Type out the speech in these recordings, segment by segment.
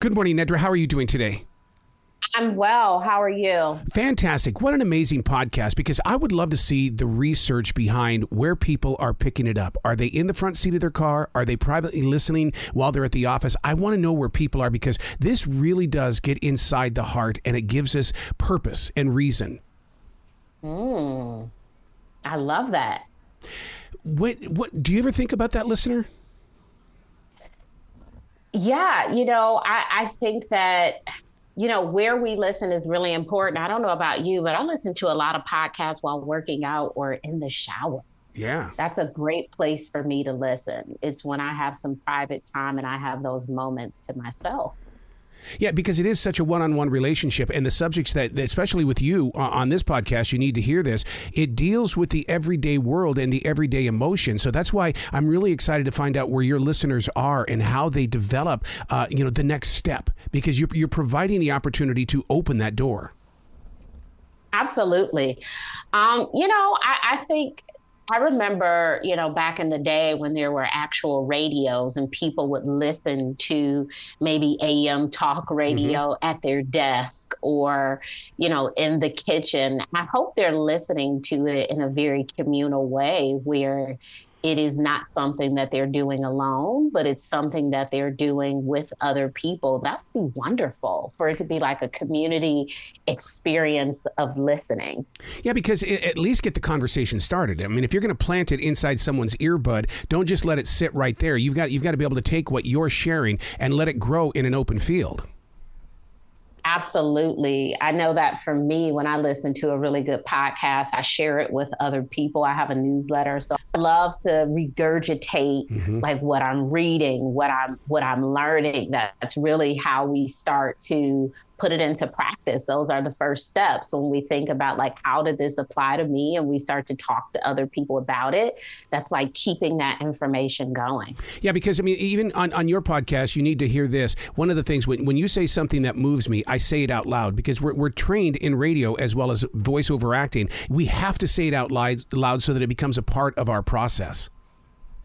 Good morning, Nedra. How are you doing today? I'm well. How are you? Fantastic. What an amazing podcast, because I would love to see the research behind where people are picking it up. Are they in the front seat of their car? Are they privately listening while they're at the office? I want to know where people are, because this really does get inside the heart and it gives us purpose and reason. I love that. What do you ever think about that, listener? Yeah, I think that, where we listen is really important. I don't know about you, but I listen to a lot of podcasts while working out or in the shower. Yeah. That's a great place for me to listen. It's when I have some private time and I have those moments to myself. Yeah, because it is such a one-on-one relationship, and the subjects that, especially with you on this podcast, you need to hear this. It deals with the everyday world and the everyday emotion. So that's why I'm really excited to find out where your listeners are and how they develop, the next step, because you're providing the opportunity to open that door. Absolutely. I think I remember, back in the day when there were actual radios and people would listen to maybe AM talk radio at their desk or, in the kitchen. I hope they're listening to it in a very communal way where it is not something that they're doing alone, but it's something that they're doing with other people. That would be wonderful for it to be like a community experience of listening. Yeah, because at least get the conversation started. I mean, if you're going to plant it inside someone's earbud, don't just let it sit right there. You've got to be able to take what you're sharing and let it grow in an open field. Absolutely. I know that for me, when I listen to a really good podcast, I share it with other people. I have a newsletter. So I love to regurgitate like what I'm reading, what I'm learning. That's really how we start to put it into practice. Those are the first steps when we think about like, how did this apply to me? And we start to talk to other people about it. That's like keeping that information going. Yeah, because I mean, even on your podcast, you need to hear this. One of the things when you say something that moves me, I say it out loud, because we're trained in radio as well as voiceover acting. We have to say it out loud so that it becomes a part of our process.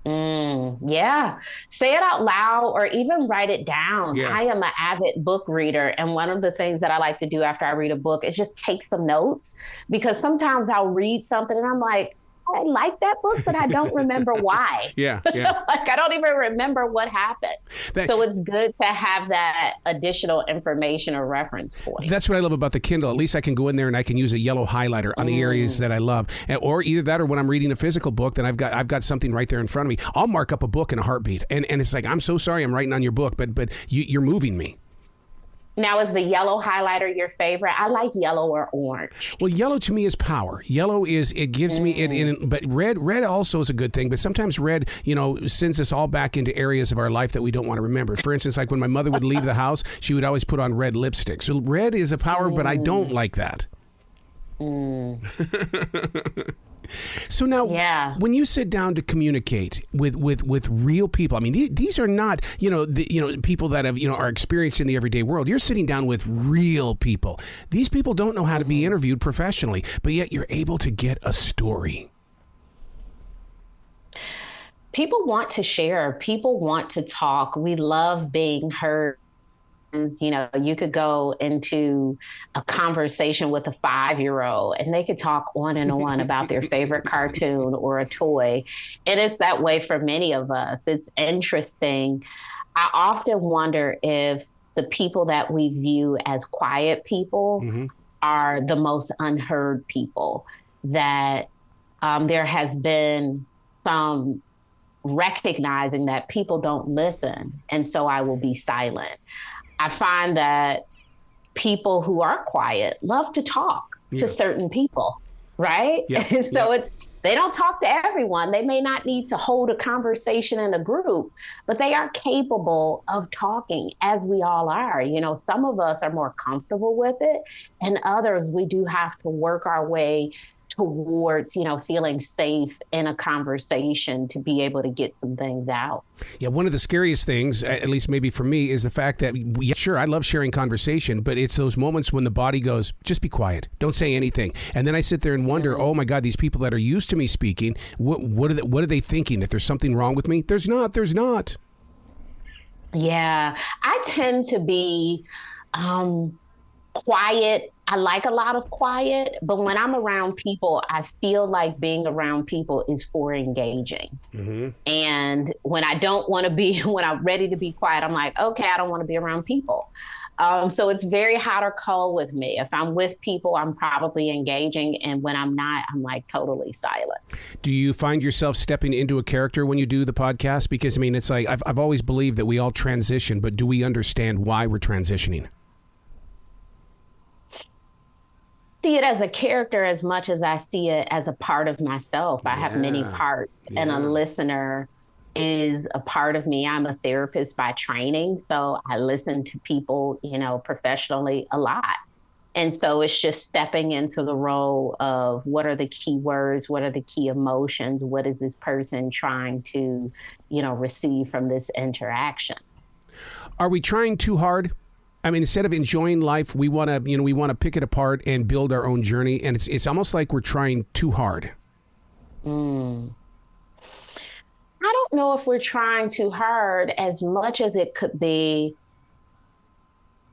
Yeah. Say it out loud or even write it down. Yeah. I am an avid book reader. And one of the things that I like to do after I read a book is just take some notes, because sometimes I'll read something and I'm like, I like that book, but I don't remember why. Yeah. Like I don't even remember what happened. So it's good to have that additional information or reference point. That's what I love about the Kindle. At least I can go in there and I can use a yellow highlighter on the areas that I love. Or either that, or when I'm reading a physical book, then I've got something right there in front of me. I'll mark up a book in a heartbeat. And it's like, I'm so sorry I'm writing on your book, but you're moving me. Now, is the yellow highlighter your favorite? I like yellow or orange. Well, yellow to me is power. Yellow it gives me it, but red also is a good thing. But sometimes red, sends us all back into areas of our life that we don't want to remember. For instance, like when my mother would leave the house, she would always put on red lipstick. So red is a power, but I don't like that. So now, when you sit down to communicate with real people, I mean, these are not, people that have, are experienced in the everyday world. You're sitting down with real people. These people don't know how to be interviewed professionally, but yet you're able to get a story. People want to share. People want to talk. We love being heard. You could go into a conversation with a 5-year-old and they could talk on and on about their favorite cartoon or a toy. And it's that way for many of us. It's interesting. I often wonder if the people that we view as quiet people are the most unheard people, that there has been some recognizing that people don't listen, and so I will be silent. I find that people who are quiet love to talk to certain people, right? So they don't talk to everyone. They may not need to hold a conversation in a group, but they are capable of talking, as we all are. Some of us are more comfortable with it, and others, we do have to work our way towards, feeling safe in a conversation to be able to get some things out. Yeah, one of the scariest things, at least maybe for me, is the fact that, sure, I love sharing conversation, but it's those moments when the body goes, just be quiet, don't say anything. And then I sit there and wonder, oh my God, these people that are used to me speaking, what are they thinking? That there's something wrong with me? There's not. Yeah, I tend to be quiet. I like a lot of quiet, but when I'm around people, I feel like being around people is for engaging. Hmm. And when I don't want to be, when I'm ready to be quiet, I'm like, okay, I don't want to be around people. So it's very hot or cold with me. If I'm with people, I'm probably engaging. And when I'm not, I'm like totally silent. Do you find yourself stepping into a character when you do the podcast? Because, I mean, it's like I've always believed that we all transition, but do we understand why we're transitioning? See it as a character as much as I see it as a part of myself. I have many Yeah. parts, and a Yeah. listener is a part of me. I'm a therapist by training, so I listen to people, professionally a lot. And so it's just stepping into the role of what are the key words, what are the key emotions, what is this person trying to, receive from this interaction. Are we trying too hard? I mean, instead of enjoying life, we want to, we want to pick it apart and build our own journey. And it's almost like we're trying too hard. Mm. I don't know if we're trying too hard as much as it could be.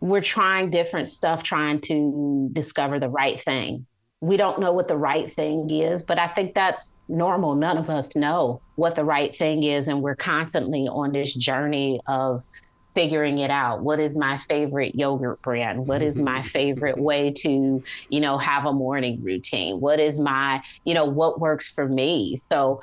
We're trying different stuff, trying to discover the right thing. We don't know what the right thing is, but I think that's normal. None of us know what the right thing is. And we're constantly on this journey of figuring it out. What is my favorite yogurt brand? What is my favorite way to, have a morning routine? What is my, what works for me? So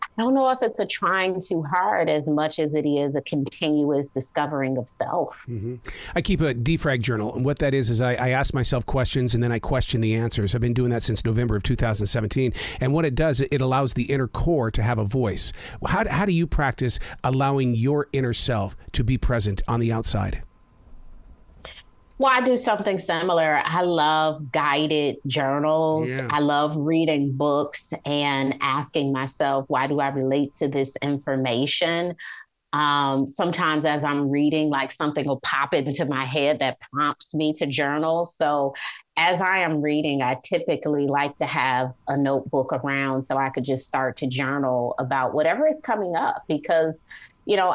I don't know if it's a trying too hard as much as it is a continuous discovering of self. Mm-hmm. I keep a defrag journal, and what that is I ask myself questions and then I question the answers. I've been doing that since November of 2017, and what it does, it allows the inner core to have a voice. How do you practice allowing your inner self to be present on the outside? Well, I do something similar. I love guided journals. Yeah. I love reading books and asking myself, why do I relate to this information? Sometimes as I'm reading, like something will pop into my head that prompts me to journal. So as I am reading, I typically like to have a notebook around so I could just start to journal about whatever is coming up because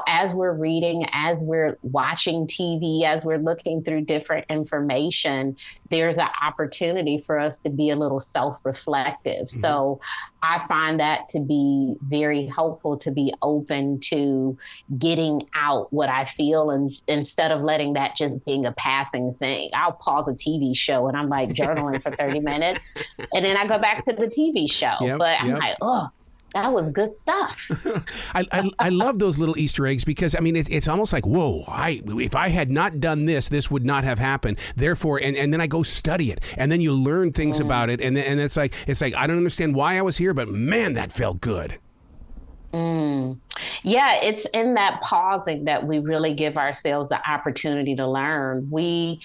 as we're reading, as we're watching TV, as we're looking through different information, there's an opportunity for us to be a little self-reflective. Mm-hmm. So I find that to be very helpful to be open to getting out what I feel and instead of letting that just being a passing thing. I'll pause a TV show and I'm like journaling for 30 minutes and then I go back to the TV show. Yep, but I'm like, oh, that was good stuff. I love those little Easter eggs because, I mean, it's almost like, whoa, if I had not done this, this would not have happened. Therefore, and then I go study it. And then you learn things about it. And it's like, I don't understand why I was here, but man, that felt good. Yeah, it's in that pausing that we really give ourselves the opportunity to learn. We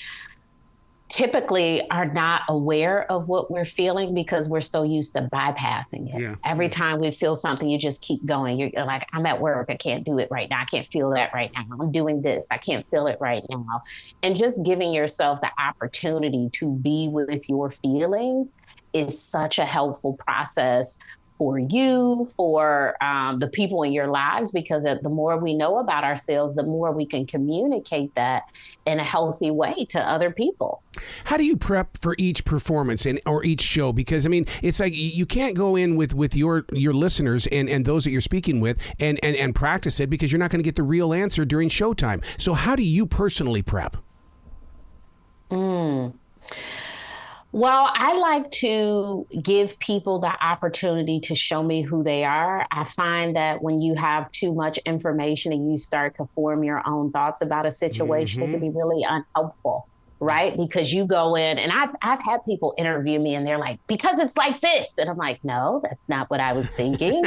typically are not aware of what we're feeling because we're so used to bypassing it. Yeah. Every time we feel something, you just keep going. You're like, I'm at work. I can't do it right now. I can't feel that right now. I'm doing this. I can't feel it right now. And just giving yourself the opportunity to be with your feelings is such a helpful process for you, for the people in your lives, because the more we know about ourselves, the more we can communicate that in a healthy way to other people. How do you prep for each performance or each show? Because, I mean, it's like you can't go in with your listeners and those that you're speaking with and practice it because you're not going to get the real answer during showtime. So how do you personally prep? Well, I like to give people the opportunity to show me who they are. I find that when you have too much information and you start to form your own thoughts about a situation, it can be really unhelpful, right? Because you go in, and I've had people interview me and they're like, because it's like this. And I'm like, no, that's not what I was thinking.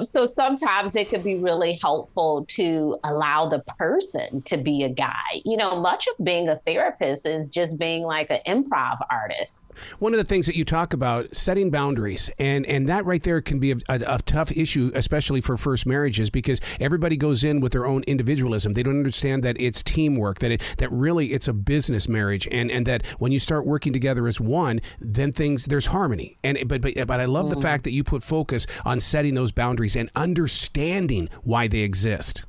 So sometimes it could be really helpful to allow the person to be a guide. Much of being a therapist is just being like an improv artist. One of the things that you talk about, setting boundaries, and that right there can be a tough issue, especially for first marriages, because everybody goes in with their own individualism. They don't understand that it's teamwork, that really it's a business marriage, and that when you start working together as one, then there's harmony. But I love the fact that you put focus on setting those those boundaries and understanding why they exist.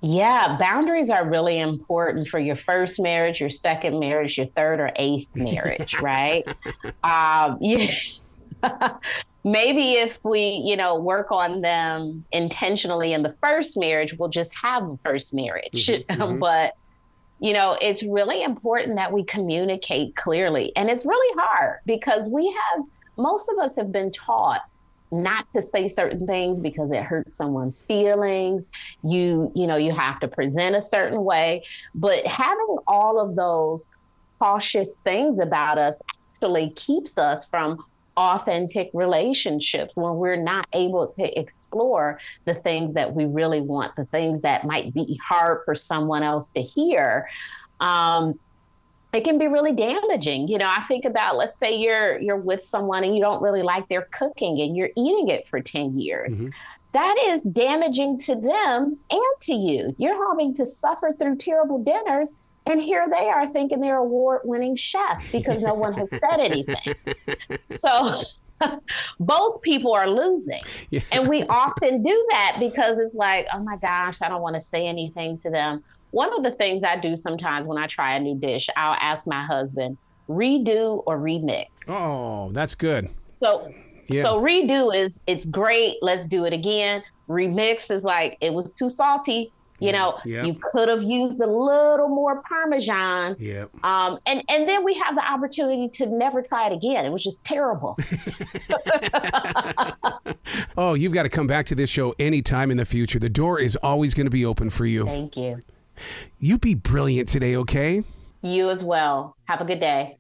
Yeah, boundaries are really important for your first marriage, your second marriage, your third or eighth marriage, right? Yeah. Maybe if we, work on them intentionally in the first marriage, we'll just have a first marriage. But, it's really important that we communicate clearly. And it's really hard because most of us have been taught not to say certain things because it hurts someone's feelings. You have to present a certain way. But having all of those cautious things about us actually keeps us from authentic relationships when we're not able to explore the things that we really want, the things that might be hard for someone else to hear. It can be really damaging. I think about, let's say you're with someone and you don't really like their cooking and you're eating it for 10 years. That is damaging to them and to you. You're having to suffer through terrible dinners. And here they are thinking they're award-winning chefs because no one has said anything. So both people are losing. Yeah. And we often do that because it's like, oh my gosh, I don't want to say anything to them. One of the things I do sometimes when I try a new dish, I'll ask my husband, redo or remix. Oh, that's good. So redo is, it's great, let's do it again. Remix is like, it was too salty. You could have used a little more Parmesan. Yep. And then we have the opportunity to never try it again. It was just terrible. Oh, you've got to come back to this show anytime in the future. The door is always going to be open for you. Thank you. You be brilliant today, okay? You as well. Have a good day.